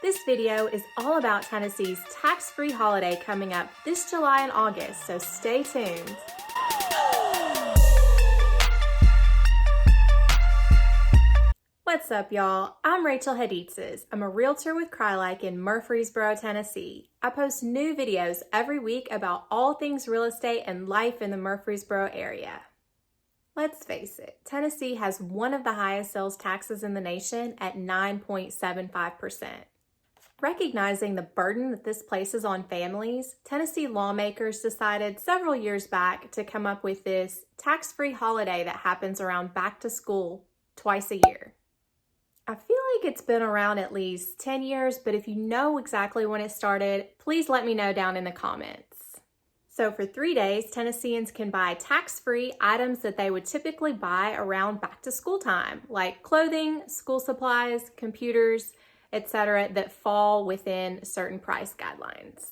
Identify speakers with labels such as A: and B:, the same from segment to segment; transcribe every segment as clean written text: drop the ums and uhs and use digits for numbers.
A: This video is all about Tennessee's tax-free holiday coming up this July and August, so stay tuned. What's up, y'all? I'm Rachael Hadidsaz. I'm a realtor with Realty in Murfreesboro, Tennessee. I post new videos every week about all things real estate and life in the Murfreesboro area. Let's face it, Tennessee has one of the highest sales taxes in the nation at 9.75%. Recognizing the burden that this places on families, Tennessee lawmakers decided several years back to come up with this tax-free holiday that happens around back to school twice a year. I feel like it's been around at least 10 years, but if you know exactly when it started, please let me know down in the comments. So for 3 days, Tennesseans can buy tax-free items that they would typically buy around back to school time, like clothing, school supplies, computers, etc., that fall within certain price guidelines.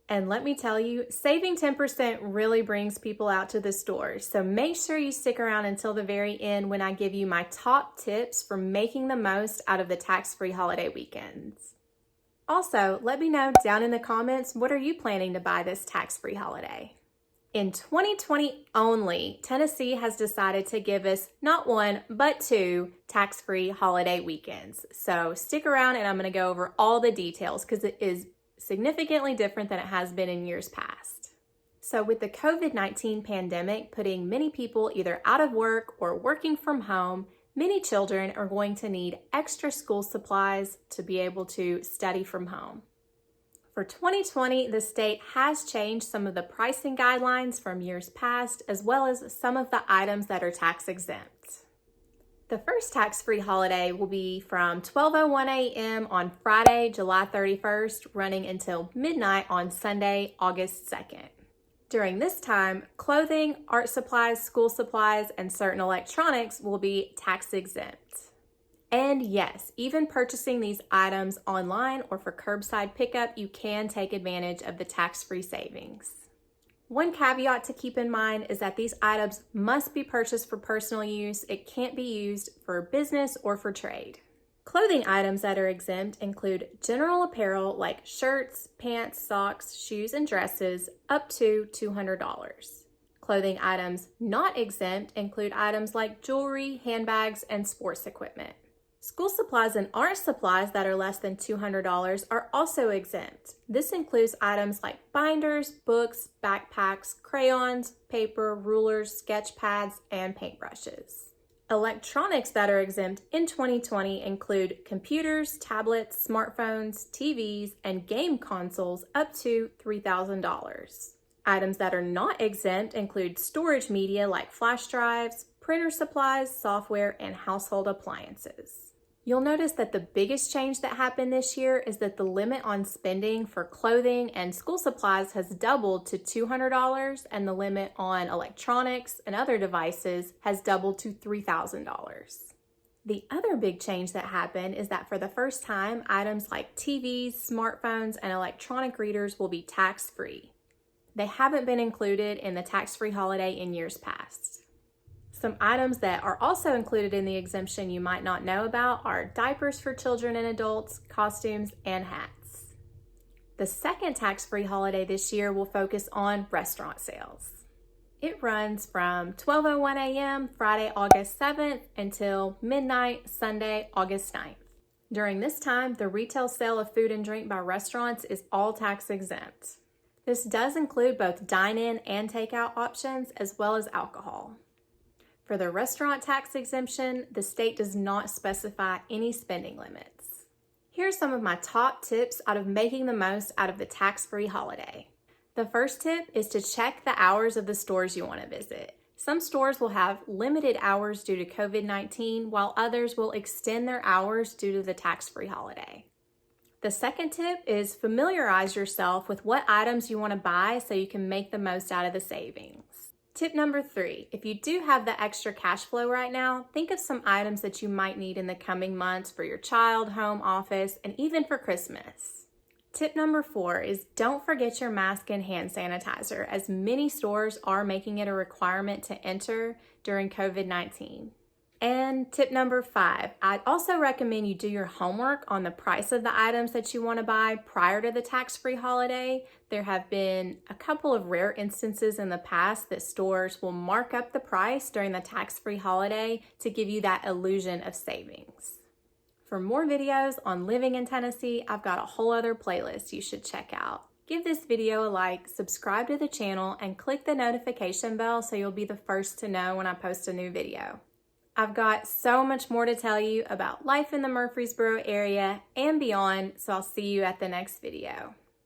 A: And let me tell you, saving 10% really brings people out to the stores. So make sure you stick around until the very end when I give you my top tips for making the most out of the tax-free holiday weekends. Also, let me know down in the comments, what are you planning to buy this tax-free holiday? In 2020 only, Tennessee has decided to give us not one, but 2 tax-free holiday weekends. So stick around and I'm going to go over all the details because it is significantly different than it has been in years past. So with the COVID-19 pandemic putting many people either out of work or working from home, many children are going to need extra school supplies to be able to study from home. For 2020, the state has changed some of the pricing guidelines from years past, as well as some of the items that are tax exempt. The first tax-free holiday will be from 12:01 a.m. on Friday, July 31st, running until midnight on Sunday, August 2nd. During this time, clothing, art supplies, school supplies, and certain electronics will be tax exempt. And yes, even purchasing these items online or for curbside pickup, you can take advantage of the tax-free savings. One caveat to keep in mind is that these items must be purchased for personal use. It can't be used for business or for trade. Clothing items that are exempt include general apparel like shirts, pants, socks, shoes, and dresses up to $200. Clothing items not exempt include items like jewelry, handbags, and sports equipment. School supplies and art supplies that are less than $200 are also exempt. This includes items like binders, books, backpacks, crayons, paper, rulers, sketch pads, and paintbrushes. Electronics that are exempt in 2020 include computers, tablets, smartphones, TVs, and game consoles up to $3,000. Items that are not exempt include storage media like flash drives, printer supplies, software, and household appliances. You'll notice that the biggest change that happened this year is that the limit on spending for clothing and school supplies has doubled to $200, and the limit on electronics and other devices has doubled to $3,000. The other big change that happened is that for the first time, items like TVs, smartphones, and electronic readers will be tax-free. They haven't been included in the tax-free holiday in years past. Some items that are also included in the exemption you might not know about are diapers for children and adults, costumes, and hats. The second tax-free holiday this year will focus on restaurant sales. It runs from 12:01 a.m. Friday, August 7th until midnight Sunday, August 9th. During this time, the retail sale of food and drink by restaurants is all tax exempt. This does include both dine-in and takeout options, as well as alcohol. For the restaurant tax exemption, the state does not specify any spending limits. Here are some of my top tips out of making the most out of the tax-free holiday. The first tip is to check the hours of the stores you want to visit. Some stores will have limited hours due to COVID-19, while others will extend their hours due to the tax-free holiday. The second tip is familiarize yourself with what items you want to buy so you can make the most out of the savings. Tip number 3, if you do have the extra cash flow right now, think of some items that you might need in the coming months for your child, home, office, and even for Christmas. Tip number 4 is don't forget your mask and hand sanitizer, as many stores are making it a requirement to enter during COVID-19. And tip number 5, I'd also recommend you do your homework on the price of the items that you want to buy prior to the tax-free holiday. There have been a couple of rare instances in the past that stores will mark up the price during the tax-free holiday to give you that illusion of savings. For more videos on living in Tennessee, I've got a whole other playlist you should check out. Give this video a like, subscribe to the channel, and click the notification bell so you'll be the first to know when I post a new video. I've got so much more to tell you about life in the Murfreesboro area and beyond, so I'll see you at the next video.